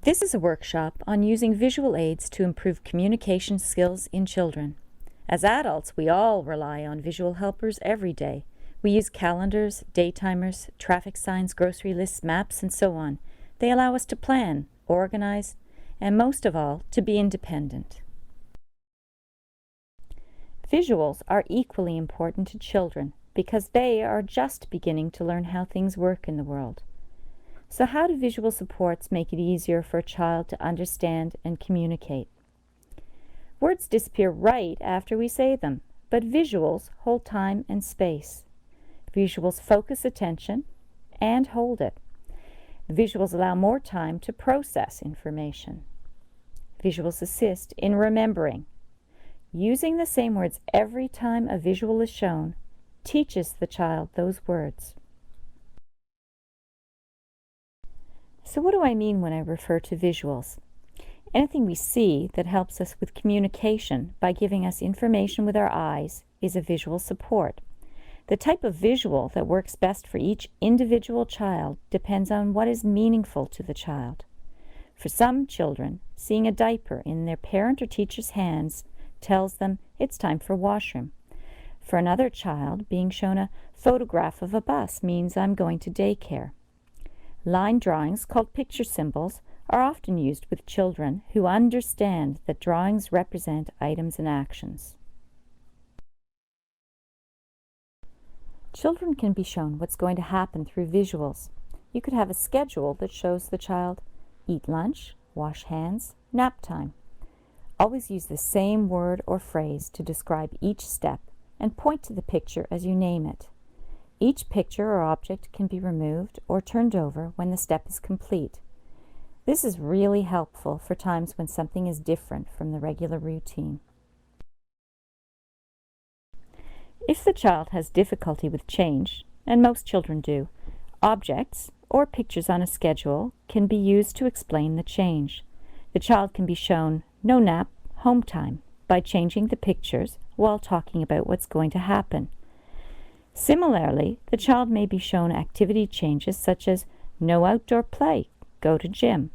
This is a workshop on using visual aids to improve communication skills in children. As adults, we all rely on visual helpers every day. We use calendars, day timers, traffic signs, grocery lists, maps, and so on. They allow us to plan, organize, and most of all, to be independent. Visuals are equally important to children because they are just beginning to learn how things work in the world. So how do visual supports make it easier for a child to understand and communicate? Words disappear right after we say them, but visuals hold time and space. Visuals focus attention and hold it. Visuals allow more time to process information. Visuals assist in remembering. Using the same words every time a visual is shown teaches the child those words. So what do I mean when I refer to visuals? Anything we see that helps us with communication by giving us information with our eyes is a visual support. The type of visual that works best for each individual child depends on what is meaningful to the child. For some children, seeing a diaper in their parent or teacher's hands tells them it's time for washroom. For another child, being shown a photograph of a bus means I'm going to daycare. Line drawings, called picture symbols, are often used with children who understand that drawings represent items and actions. Children can be shown what's going to happen through visuals. You could have a schedule that shows the child eat lunch, wash hands, nap time. Always use the same word or phrase to describe each step and point to the picture as you name it. Each picture or object can be removed or turned over when the step is complete. This is really helpful for times when something is different from the regular routine. If the child has difficulty with change, and most children do, objects or pictures on a schedule can be used to explain the change. The child can be shown no nap, home time by changing the pictures while talking about what's going to happen. Similarly, the child may be shown activity changes such as no outdoor play, go to gym.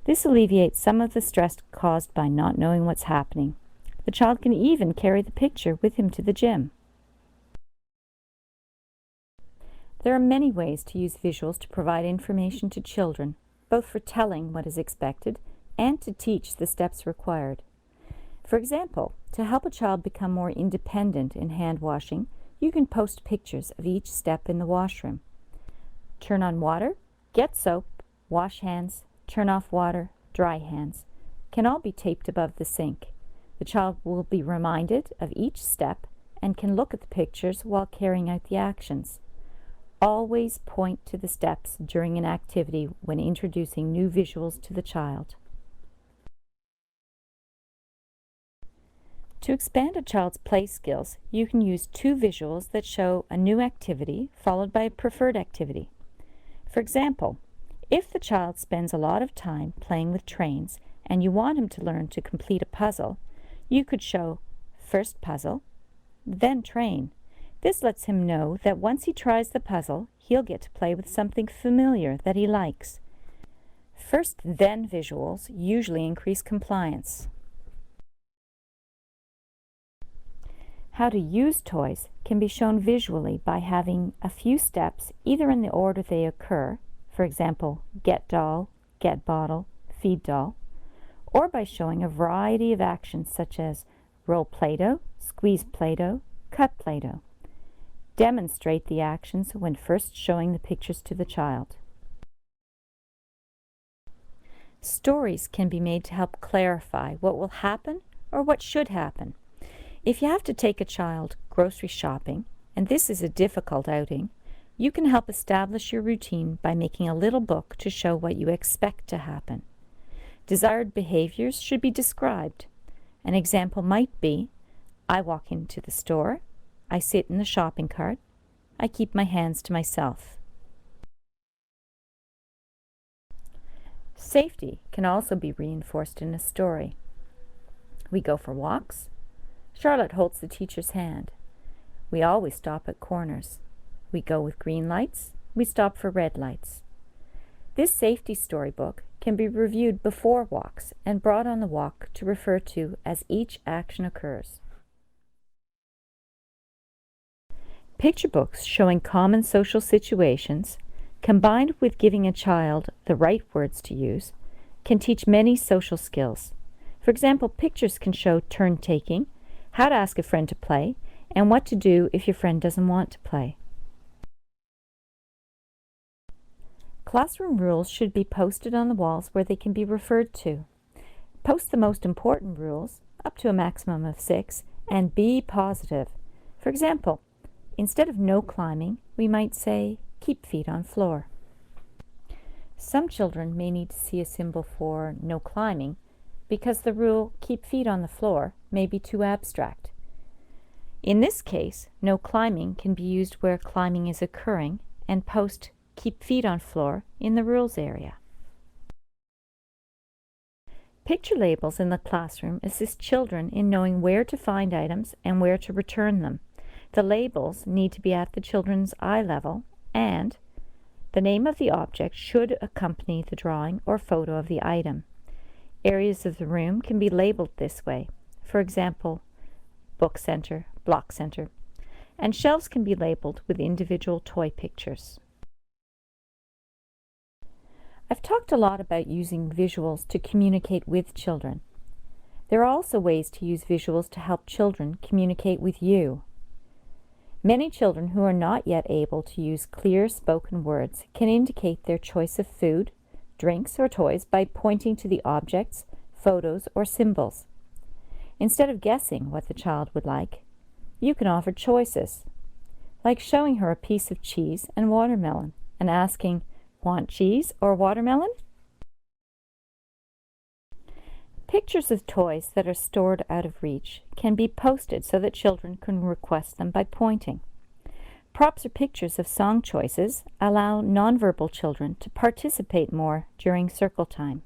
This alleviates some of the stress caused by not knowing what's happening. The child can even carry the picture with him to the gym. There are many ways to use visuals to provide information to children, both for telling what is expected and to teach the steps required. For example, to help a child become more independent in hand washing, you can post pictures of each step in the washroom. Turn on water, get soap, wash hands, turn off water, dry hands, can all be taped above the sink. The child will be reminded of each step and can look at the pictures while carrying out the actions. Always point to the steps during an activity when introducing new visuals to the child. To expand a child's play skills, you can use two visuals that show a new activity followed by a preferred activity. For example, if the child spends a lot of time playing with trains and you want him to learn to complete a puzzle, you could show first puzzle, then train. This lets him know that once he tries the puzzle, he'll get to play with something familiar that he likes. First then visuals usually increase compliance. How to use toys can be shown visually by having a few steps either in the order they occur, for example, get doll, get bottle, feed doll, or by showing a variety of actions such as roll Play-Doh, squeeze Play-Doh, cut Play-Doh. Demonstrate the actions when first showing the pictures to the child. Stories can be made to help clarify what will happen or what should happen. If you have to take a child grocery shopping, and this is a difficult outing, you can help establish your routine by making a little book to show what you expect to happen. Desired behaviors should be described. An example might be, I walk into the store, I sit in the shopping cart, I keep my hands to myself. Safety can also be reinforced in a story. We go for walks. Charlotte holds the teacher's hand. We always stop at corners. We go with green lights. We stop for red lights. This safety storybook can be reviewed before walks and brought on the walk to refer to as each action occurs. Picture books showing common social situations, combined with giving a child the right words to use, can teach many social skills. For example, pictures can show turn-taking, how to ask a friend to play, and what to do if your friend doesn't want to play. Classroom rules should be posted on the walls where they can be referred to. Post the most important rules, up to a maximum of 6, and be positive. For example, instead of no climbing, we might say, keep feet on floor. Some children may need to see a symbol for no climbing because the rule, keep feet on the floor, may be too abstract. In this case, no climbing can be used where climbing is occurring and post keep feet on floor in the rules area. Picture labels in the classroom assist children in knowing where to find items and where to return them. The labels need to be at the children's eye level, and the name of the object should accompany the drawing or photo of the item. Areas of the room can be labeled this way. For example, book center, block center, and shelves can be labeled with individual toy pictures. I've talked a lot about using visuals to communicate with children. There are also ways to use visuals to help children communicate with you. Many children who are not yet able to use clear spoken words can indicate their choice of food, drinks, or toys by pointing to the objects, photos, or symbols. Instead of guessing what the child would like, you can offer choices, like showing her a piece of cheese and watermelon and asking, "Want cheese or watermelon?" Pictures of toys that are stored out of reach can be posted so that children can request them by pointing. Props or pictures of song choices allow nonverbal children to participate more during circle time.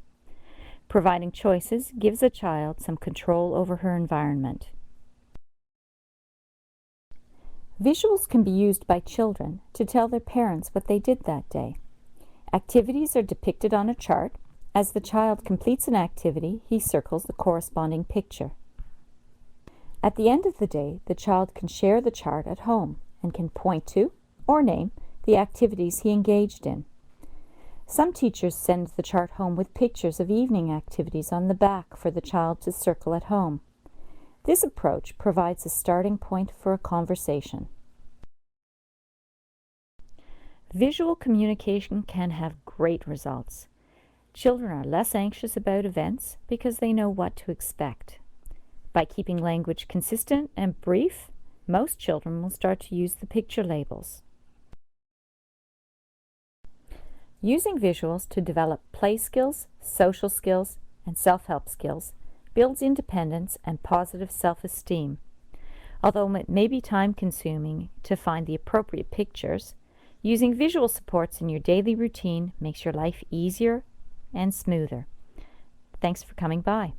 Providing choices gives a child some control over her environment. Visuals can be used by children to tell their parents what they did that day. Activities are depicted on a chart. As the child completes an activity, he circles the corresponding picture. At the end of the day, the child can share the chart at home and can point to or name the activities he engaged in. Some teachers send the chart home with pictures of evening activities on the back for the child to circle at home. This approach provides a starting point for a conversation. Visual communication can have great results. Children are less anxious about events because they know what to expect. By keeping language consistent and brief, most children will start to use the picture labels. Using visuals to develop play skills, social skills, and self-help skills builds independence and positive self-esteem. Although it may be time-consuming to find the appropriate pictures, using visual supports in your daily routine makes your life easier and smoother. Thanks for coming by.